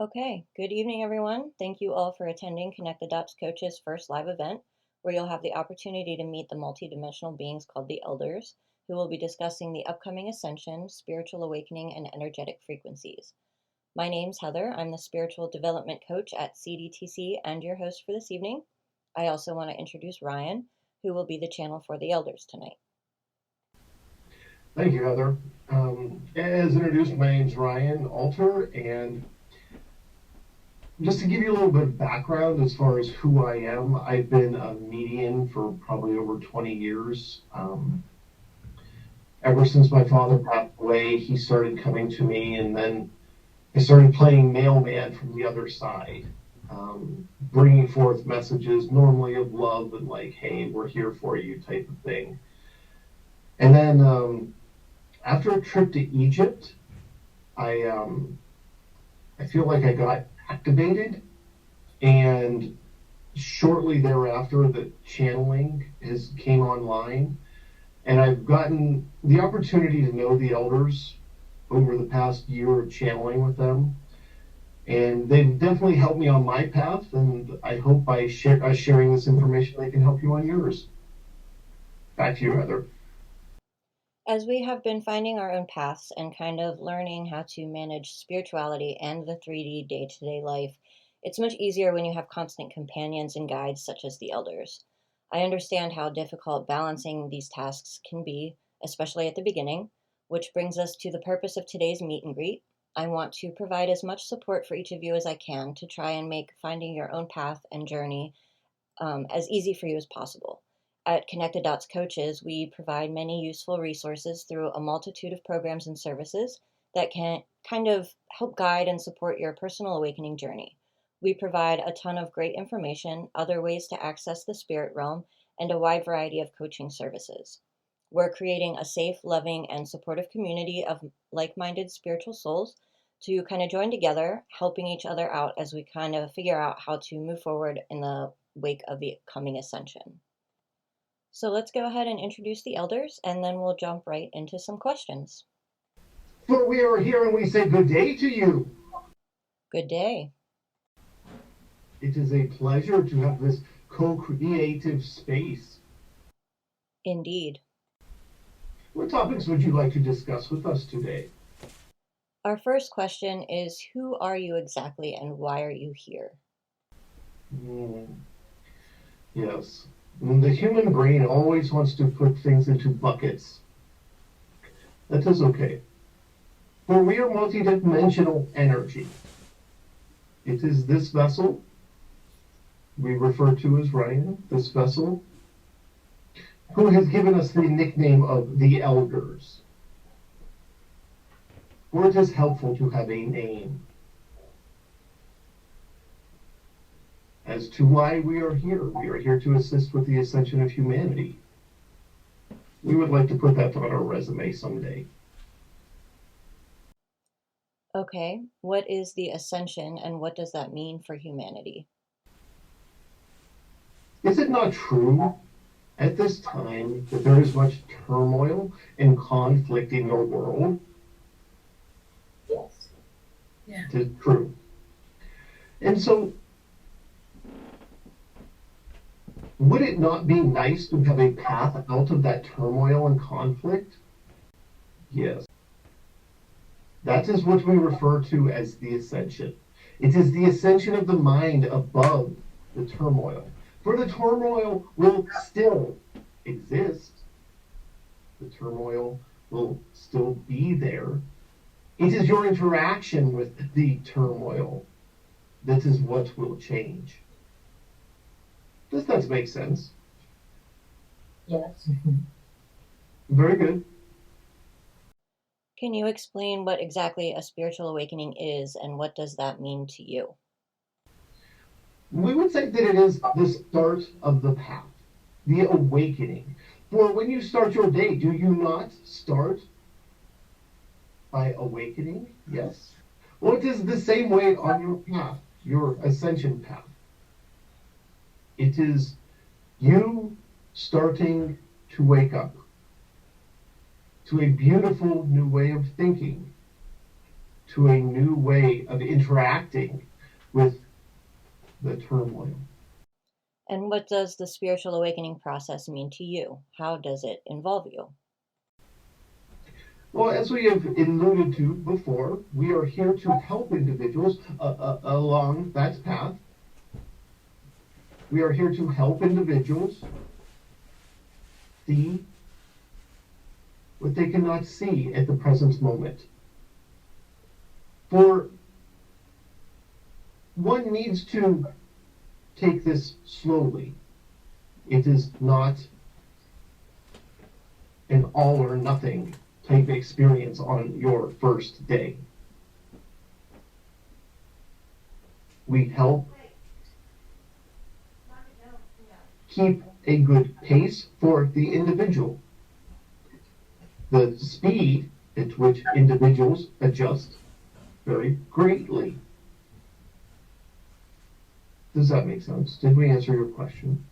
Okay, good evening, everyone. Thank you all for attending Connect the Dots Coach's first live event, where you'll have the opportunity to meet the multidimensional beings called the Elders, who will be discussing the upcoming ascension, spiritual awakening, and energetic frequencies. My name's Heather. I'm the Spiritual Development Coach at CDTC and your host for this evening. I also want to introduce Ryan, who will be the channel for the Elders tonight. Thank you, Heather. As introduced, my name's Ryan Alter, and just to give you a little bit of background as far as who I am, I've been a medium for probably over 20 years. Ever since my father passed away, he started coming to me, and then I started playing mailman from the other side, bringing forth messages normally of love and like, hey, we're here for you type of thing. And then after a trip to Egypt, I feel like I got activated, and shortly thereafter, the channeling came online, and I've gotten the opportunity to know the elders over the past year of channeling with them, and they've definitely helped me on my path, and I hope by sharing this information, they can help you on yours. Back to you, Heather. As we have been finding our own paths and kind of learning how to manage spirituality and the 3D day to day life, it's much easier when you have constant companions and guides such as the elders. I understand how difficult balancing these tasks can be, especially at the beginning, which brings us to the purpose of today's meet and greet. I want to provide as much support for each of you as I can to try and make finding your own path and journey as easy for you as possible. At Connected Dots Coaches, we provide many useful resources through a multitude of programs and services that can kind of help guide and support your personal awakening journey. We provide a ton of great information, other ways to access the spirit realm, and a wide variety of coaching services. We're creating a safe, loving, and supportive community of like minded spiritual souls to kind of join together, helping each other out as we kind of figure out how to move forward in the wake of the coming ascension. So let's go ahead and introduce the elders, and then we'll jump right into some questions. For we are here and we say good day to you. Good day. It is a pleasure to have this co-creative space. Indeed. What topics would you like to discuss with us today? Our first question is, who are you exactly and why are you here? Yes. The human brain always wants to put things into buckets. That is okay. For we are multidimensional energy. It is this vessel we refer to as Ryan, this vessel, who has given us the nickname of the Elders. For it is helpful to have a name. As to why we are here to assist with the ascension of humanity. We would like to put that on our resume someday. Okay, what is the ascension and what does that mean for humanity? Is it not true at this time that there is much turmoil and conflict in your world? Yes. Yeah. It is true. And so, would it not be nice to have a path out of that turmoil and conflict? Yes. That is what we refer to as the ascension. It is the ascension of the mind above the turmoil. For the turmoil will still exist. The turmoil will still be there. It is your interaction with the turmoil that is what will change. Does that make sense? Yes. Very good. Can you explain what exactly a spiritual awakening is and what does that mean to you? We would say that it is the start of the path, the awakening. For when you start your day, do you not start by awakening? Yes. Well, it is the same way on your path, your ascension path. It is you starting to wake up to a beautiful new way of thinking, to a new way of interacting with the turmoil. And what does the spiritual awakening process mean to you? How does it involve you? Well, as we have alluded to before, we are here to help individuals along that path. We are here to help individuals see what they cannot see at the present moment. For one needs to take this slowly. It is not an all or nothing type experience on your first day. We help keep a good pace for the individual. The speed at which individuals adjust vary greatly. Does that make sense? Did we answer your question?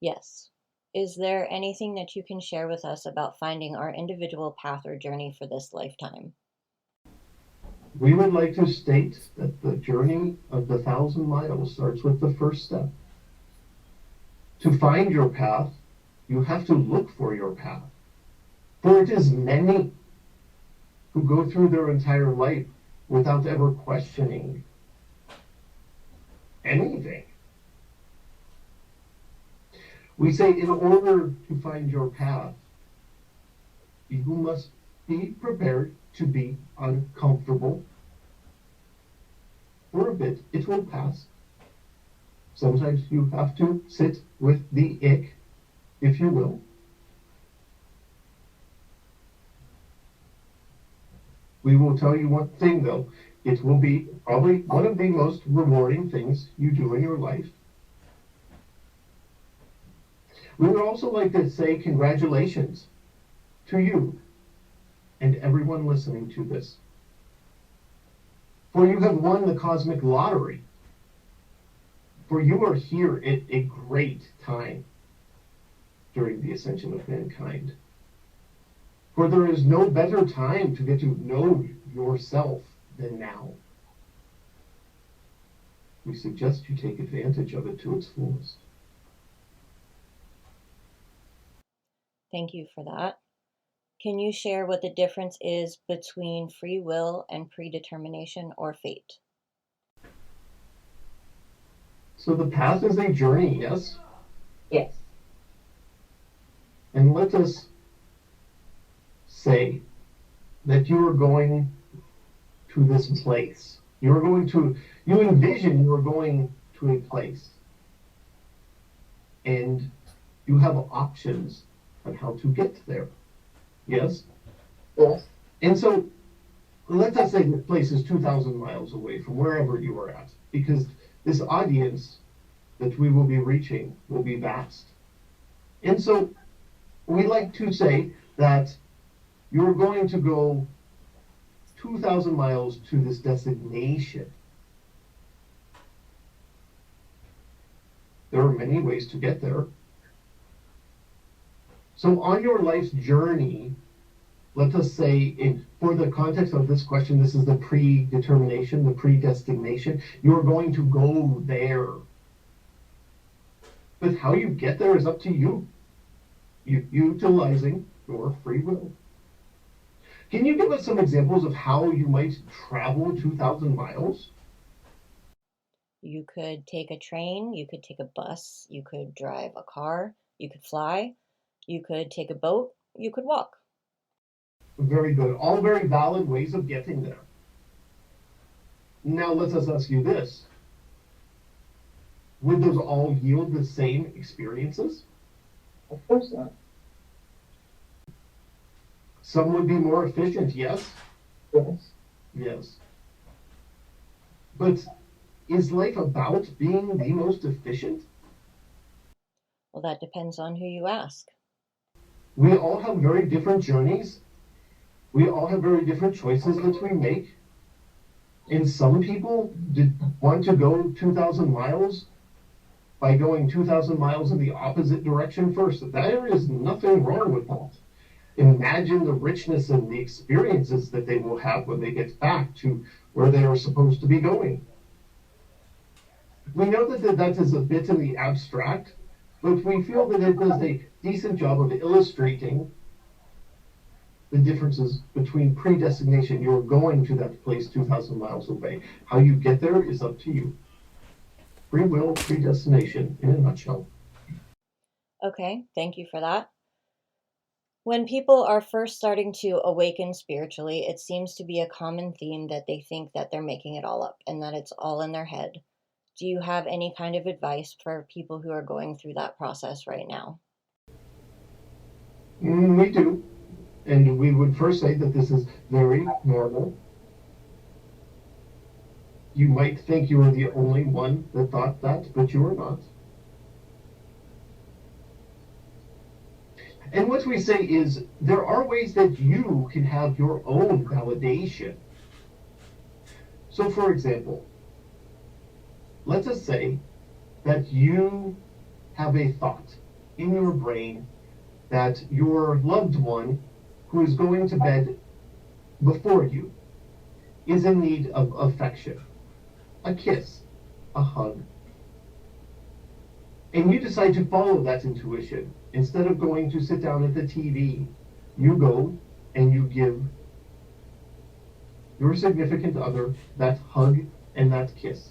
Yes. Is there anything that you can share with us about finding our individual path or journey for this lifetime? We would like to state that the journey of the 1,000 miles starts with the first step. To find your path, you have to look for your path. For it is many who go through their entire life without ever questioning anything. We say in order to find your path, you must be prepared to be uncomfortable. For a bit, it will pass. Sometimes you have to sit with the ick, if you will. We will tell you one thing though, it will be probably one of the most rewarding things you do in your life. We would also like to say congratulations to you and everyone listening to this. For you have won the cosmic lottery. For you are here at a great time during the ascension of mankind. For there is no better time to get to know yourself than now. We suggest you take advantage of it to its fullest. Thank you for that. Can you share what the difference is between free will and predetermination or fate? So the path is a journey, yes? Yes. And let us say that you are going to this place. You envision you are going to a place. And you have options on how to get there. Yes? Yes. And so let us say the place is 2,000 miles away from wherever you are at, because this audience that we will be reaching will be vast. And so we like to say that you're going to go 2,000 miles to this destination. There are many ways to get there. So on your life's journey, let us say, for the context of this question, this is the predetermination, the predestination. You're going to go there. But how you get there is up to you, utilizing your free will. Can you give us some examples of how you might travel 2,000 miles? You could take a train, you could take a bus, you could drive a car, you could fly, you could take a boat, you could walk. Very good. All very valid ways of getting there. Now let us ask you this. Would those all yield the same experiences? Of course not. Some would be more efficient, yes? Yes. Yes. But is life about being the most efficient? Well, that depends on who you ask. We all have very different journeys. We all have very different choices that we make. And some people want to go 2,000 miles by going 2,000 miles in the opposite direction first. There is nothing wrong with that. imagine the richness and the experiences that they will have when they get back to where they are supposed to be going. We know that is a bit in the abstract, but we feel that it does a decent job of illustrating the differences between predestination. You're going to that place 2,000 miles away. How you get there is up to you. Free will, predestination, in a nutshell. Okay, thank you for that. When people are first starting to awaken spiritually, it seems to be a common theme that they think that they're making it all up and that it's all in their head. Do you have any kind of advice for people who are going through that process right now? We do. And we would first say that this is very normal. You might think you are the only one that thought that, but you are not. And what we say is there are ways that you can have your own validation. So, for example, let us say that you have a thought in your brain that your loved one who is going to bed before you is in need of affection, a kiss, a hug. And you decide to follow that intuition. Instead of going to sit down at the TV, you go and you give your significant other that hug and that kiss.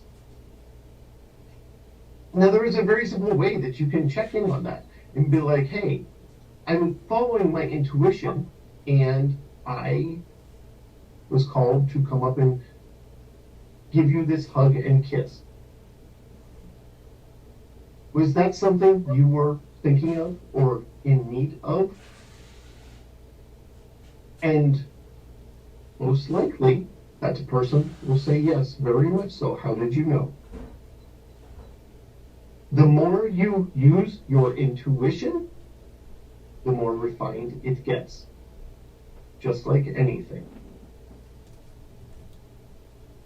Now, there is a very simple way that you can check in on that and be like, hey, I'm following my intuition, and I was called to come up and give you this hug and kiss. Was that something you were thinking of or in need of? And most likely, that person will say yes, very much so. How did you know? The more you use your intuition, the more refined it gets. Just like anything.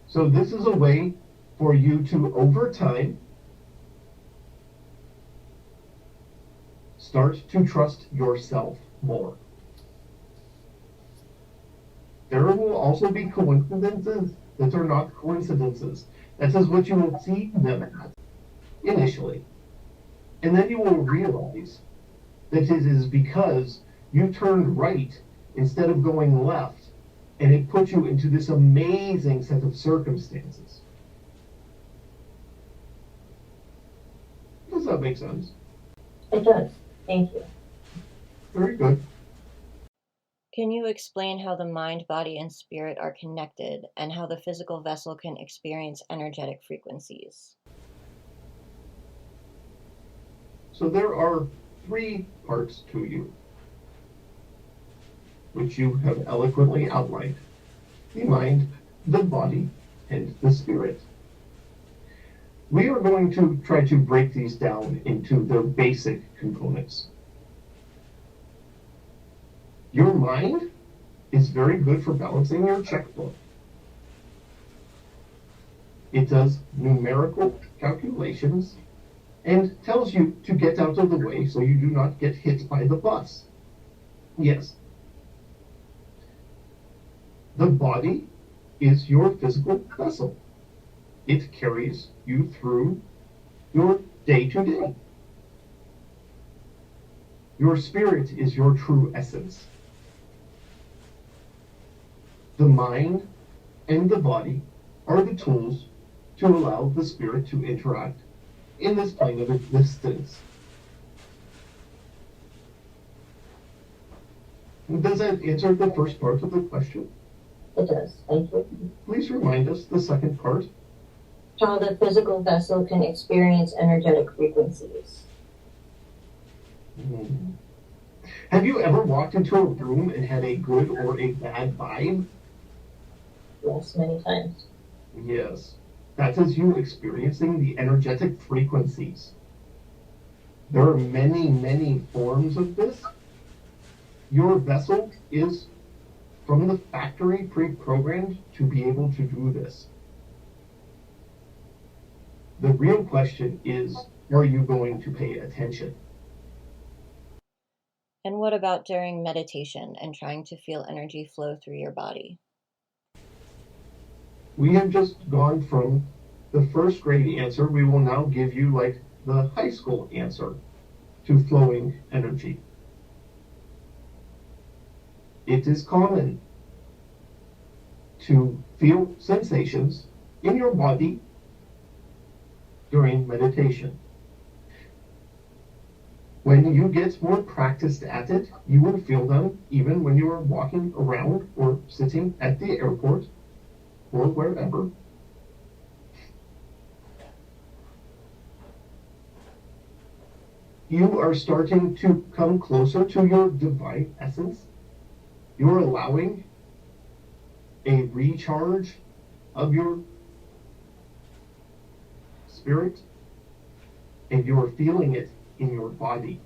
So this is a way for you to, over time, start to trust yourself more. There will also be coincidences that are not coincidences. That is what you will see them at initially. And then you will realize that it is because you turned right instead of going left, and it put you into this amazing set of circumstances. Does that make sense? It does. Thank you. Very good. Can you explain how the mind, body, and spirit are connected and how the physical vessel can experience energetic frequencies? So there are 3 parts to you, which you have eloquently outlined: the mind, the body, and the spirit. We are going to try to break these down into their basic components. Your mind is very good for balancing your checkbook. It does numerical calculations and tells you to get out of the way so you do not get hit by the bus. Yes. The body is your physical vessel. It carries you through your day-to-day. Your spirit is your true essence. The mind and the body are the tools to allow the spirit to interact in this plane of existence. Does that answer the first part of the question? It does. Thank you. Please remind us the second part. How the physical vessel can experience energetic frequencies. Have you ever walked into a room and had a good or a bad vibe? Yes, many times. Yes. That is you experiencing the energetic frequencies. There are many, many forms of this. Your vessel is from the factory pre-programmed to be able to do this. The real question is, are you going to pay attention? And what about during meditation and trying to feel energy flow through your body? We have just gone from the first grade answer. We will now give you like the high school answer to flowing energy. It is common to feel sensations in your body during meditation. When you get more practiced at it, you will feel them even when you are walking around or sitting at the airport or wherever. You are starting to come closer to your divine essence. You're allowing a recharge of your spirit, and you're feeling it in your body.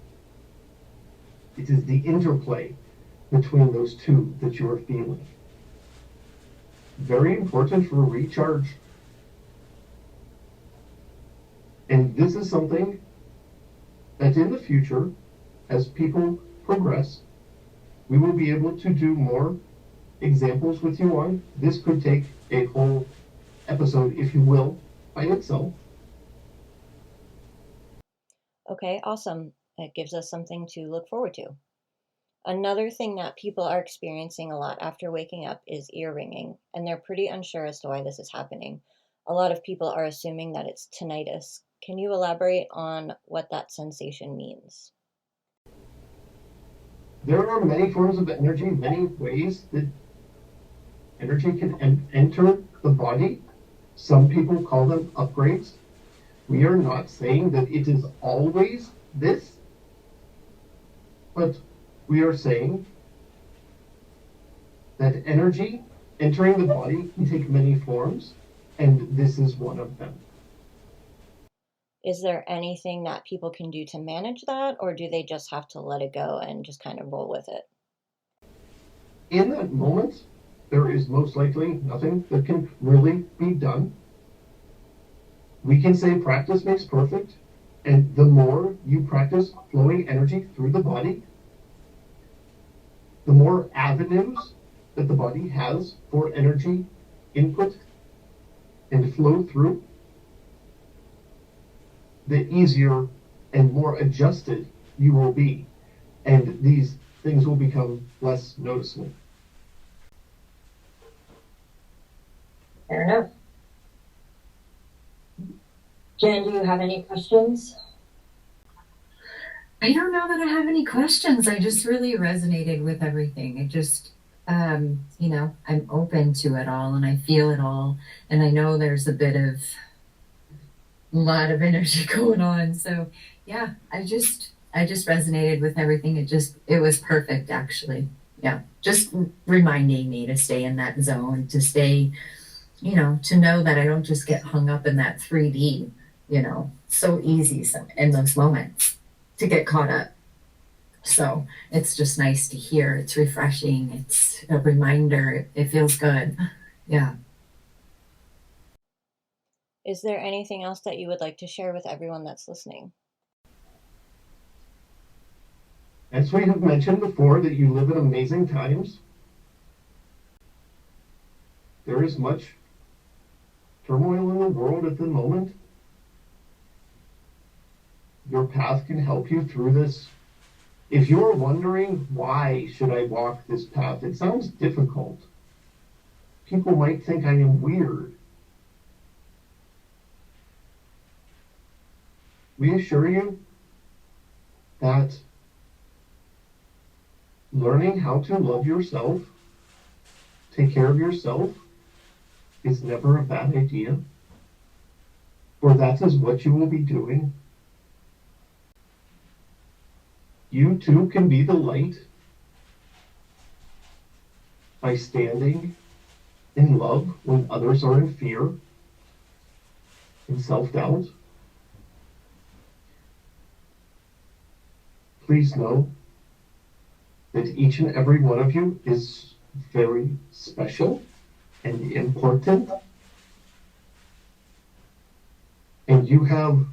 It is the interplay between those two that you are feeling. Very important for recharge. And this is something that in the future, as people progress, we will be able to do more examples with you on. This could take a whole episode, if you will, by itself. Okay, awesome. It gives us something to look forward to. Another thing that people are experiencing a lot after waking up is ear ringing, and they're pretty unsure as to why this is happening. A lot of people are assuming that it's tinnitus. Can you elaborate on what that sensation means? There are many forms of energy, many ways that energy can enter the body. Some people call them upgrades. We are not saying that it is always this, but we are saying that energy entering the body can take many forms, and this is one of them. Is there anything that people can do to manage that, or do they just have to let it go and just kind of roll with it? In that moment, there is most likely nothing that can really be done. We can say practice makes perfect, and the more you practice flowing energy through the body, the more avenues that the body has for energy input and flow through, the easier and more adjusted you will be, and these things will become less noticeable. Fair enough. Jen, do you have any questions? I don't know that I have any questions. I just really resonated with everything. It just, I'm open to it all and I feel it all. And I know there's a lot of energy going on. So yeah, I just resonated with everything. It was perfect actually. Yeah. Just reminding me to stay in that zone, to stay, to know that I don't just get hung up in that 3D, so easy in those moments to get caught up. So it's just nice to hear. It's refreshing. It's a reminder. It feels good. Yeah. Is there anything else that you would like to share with everyone that's listening? As we have mentioned before, that you live in amazing times. There is much turmoil in the world at the moment. Your path can help you through this. If you're wondering, why should I walk this path? It sounds difficult. People might think I am weird. We assure you that learning how to love yourself, take care of yourself, is never a bad idea. For that is what you will be doing. You too can be the light by standing in love when others are in fear and self-doubt. Please know that each and every one of you is very special and important. And you have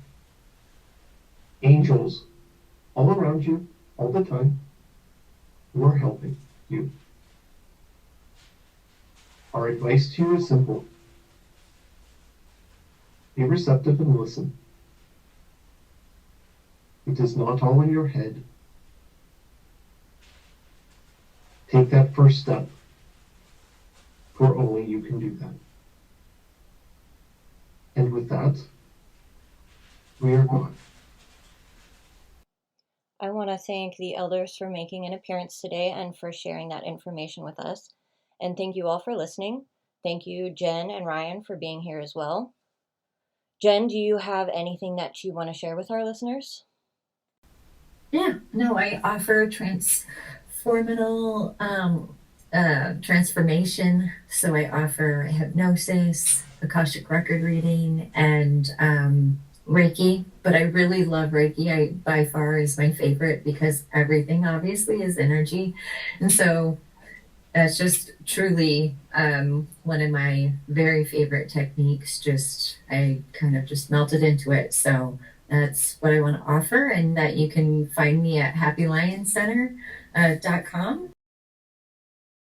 angels all around you all the time. we're helping you. Our advice to you is simple. Be receptive and listen. It is not all in your head. Take that first step, for only you can do that. And with that, we are gone. I want to thank the elders for making an appearance today and for sharing that information with us. And thank you all for listening. Thank you, Jen and Ryan, for being here as well. Jen, do you have anything that you want to share with our listeners? Yeah, no, I offer transformational transformation. So I offer hypnosis, Akashic record reading, and Reiki. But I really love Reiki. I by far is my favorite because everything obviously is energy, and so that's just truly one of my very favorite techniques. Just I kind of just melted into it. So that's what I want to offer, and that you can find me at happylioncenter.com